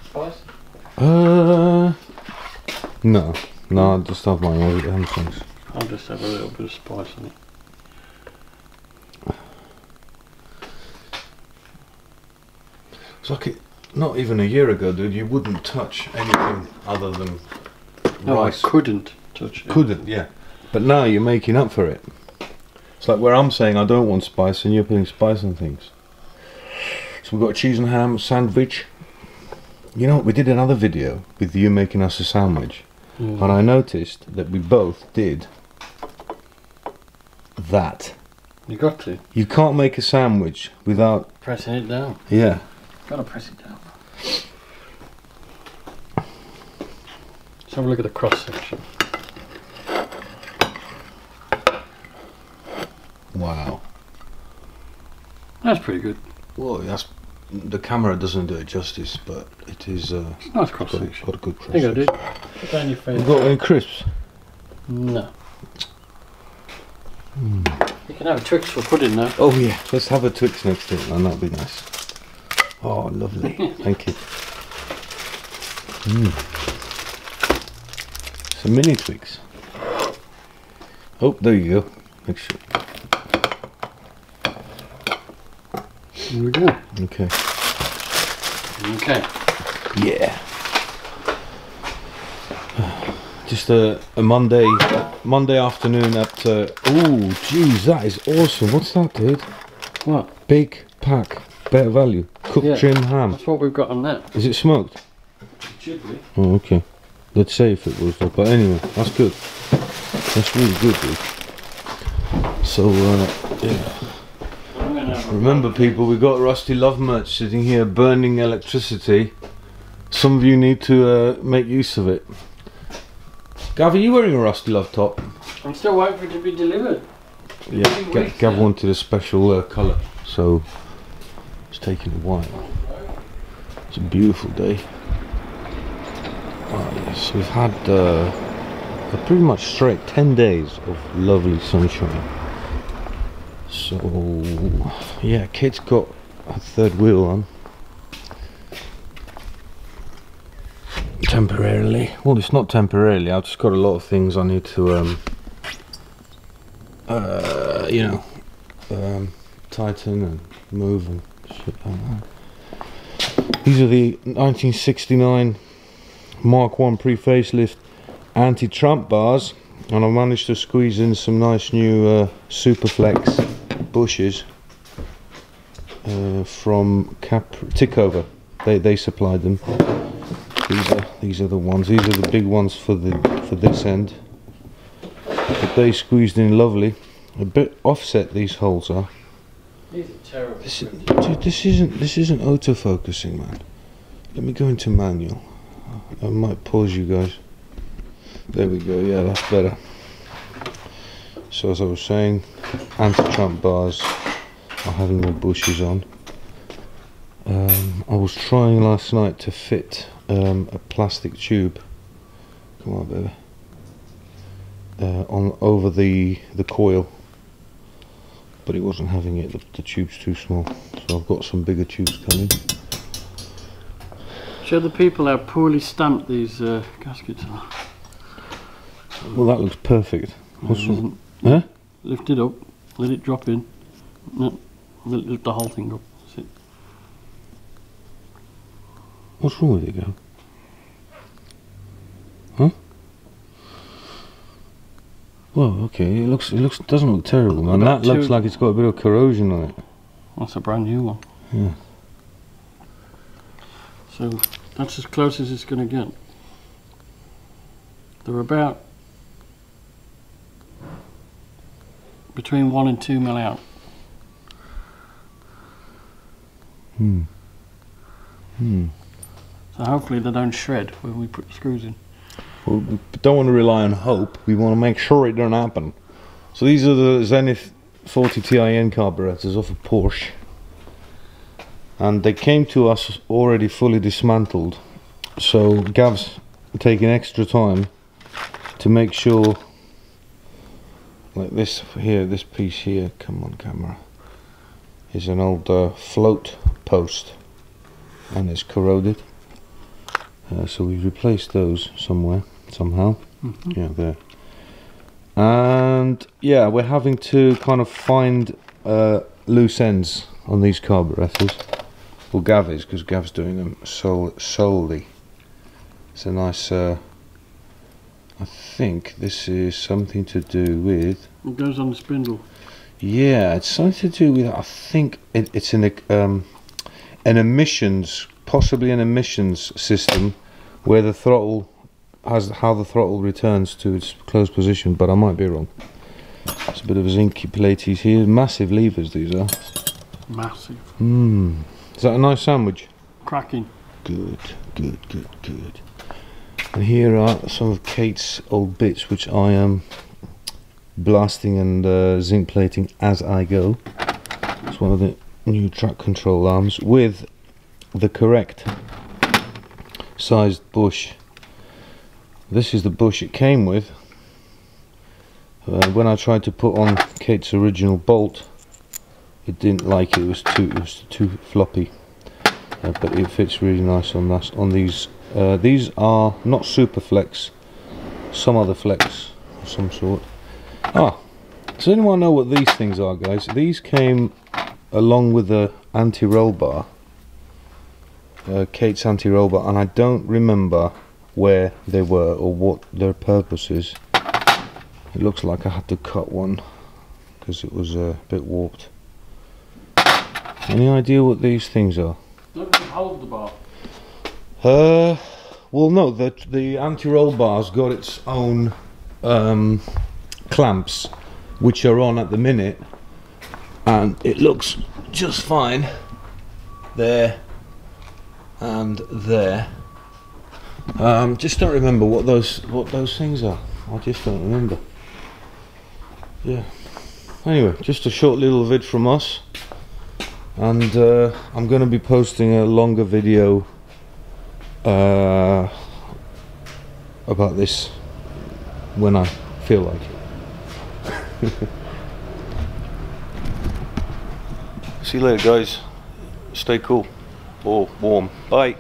Spice? No, I just have my own hamstrings. I'll just have a little bit of spice in it. It's like not even a year ago, dude, you wouldn't touch anything other than rice. I couldn't touch it. Couldn't, yeah. But now you're making up for it. It's like where I'm saying I don't want spice and you're putting spice on things. So we've got a cheese and ham sandwich. You know, we did another video with you making us a sandwich. And I noticed that we both did that. You got to. You can't make a sandwich without Pressing it down. Yeah. Gotta press it down. Let's have a look at the cross section. Wow. That's pretty good. Well, the camera doesn't do it justice, but it is It's a nice cross section. got a good cross I think I section. did. Put down your face. You got any crisps? No. You can have Twix for pudding now. Oh yeah, let's have a Twix next to it, and that'd be nice. Oh, lovely. Thank you. It's a mini Twix. Oh, there you go. Make sure. Here we go. Okay. Okay. Yeah. Just a Monday afternoon at. Oh, geez, that is awesome. What's that, dude? What? Big pack, better value, cooked trim ham. That's what we've got on that. Is it smoked? It should be. Oh, okay. Let's say if it was, but anyway, that's good. That's really good, dude. So, yeah. Remember, people, we got Rusty Love merch sitting here burning electricity. Some of you need to make use of it. Gav, are you wearing a Rusty Love top? I'm still waiting for it to be delivered. Yeah, Gav wanted a special colour, so it's taking a while. It's a beautiful day. Oh yes, we've had a pretty much straight 10 days of lovely sunshine. So yeah, Kate's got a third wheel on. Temporarily. Well, it's not temporarily, I've just got a lot of things I need to tighten and move and shit like that. These are the 1969 Mark 1 pre-facelift anti-tramp bars, and I managed to squeeze in some nice new Superflex bushes from Tickover. They supplied them. These are the ones. These are the big ones for this end. But they squeezed in lovely. A bit offset these holes are. These are terrible. Dude, this isn't autofocusing, man. Let me go into manual. I might pause you guys. There we go. Yeah, that's better. So as I was saying, anti-tramp bars are having their bushes on. I was trying last night to fit a plastic tube. Come on, baby. Over the coil, but it wasn't having it. The tube's too small, so I've got some bigger tubes coming. Show the people how poorly stamped these gaskets are. Well, that looks perfect. What's wrong? Yeah. Huh? Lift it up, let it drop in. No, lift the whole thing up. That's it. What's wrong with it, Gav? Huh? Well, okay. It doesn't look terrible, man. That looks like it's got a bit of corrosion on it. That's a brand new one. Yeah. So that's as close as it's going to get. They're about between 1 and 2 mil out. So hopefully they don't shred when we put the screws in. Well, we don't want to rely on hope. We want to make sure it don't happen. So these are the Zenith 40 TIN carburetors off of Porsche, and they came to us already fully dismantled. So Gav's taking extra time to make sure, like this here, this piece here, come on camera, is an old float post, and it's corroded. So we've replaced those somehow. Yeah, there. And yeah, we're having to kind of find loose ends on these carburetors. Well, Gav is, because Gav's doing them solely. It's a nice, I think this is something to do with... It goes on the spindle. Yeah, it's something to do with, I think it's an emissions, possibly an emissions system, where the throttle has, how the throttle returns to its closed position, but I might be wrong. It's a bit of a zinky platies here. Massive levers these are. Massive. Is that a nice sandwich? Cracking. Good. And here are some of Kate's old bits, which I am blasting and zinc plating as I go. It's one of the new track control arms with the correct sized bush. This is the bush it came with. When I tried to put on Kate's original bolt, it didn't like it. It was too floppy. But it fits really nice on that. On these, these are not super flex, some other flex of some sort. Does anyone know what these things are, guys? These came along with the anti-roll bar, Kate's anti-roll bar, and I don't remember where they were or what their purpose is. It looks like I had to cut one because it was a bit warped. Any idea what these things are? Don't they hold the bar? Well, no, the anti-roll bar's got its own clamps, which are on at the minute, and it looks just fine there and there. Just don't remember what those things are. I just don't remember. Yeah. Anyway, just a short little vid from us, and I'm going to be posting a longer video about this when I feel like it. See you later, guys. Stay cool or warm. Bye.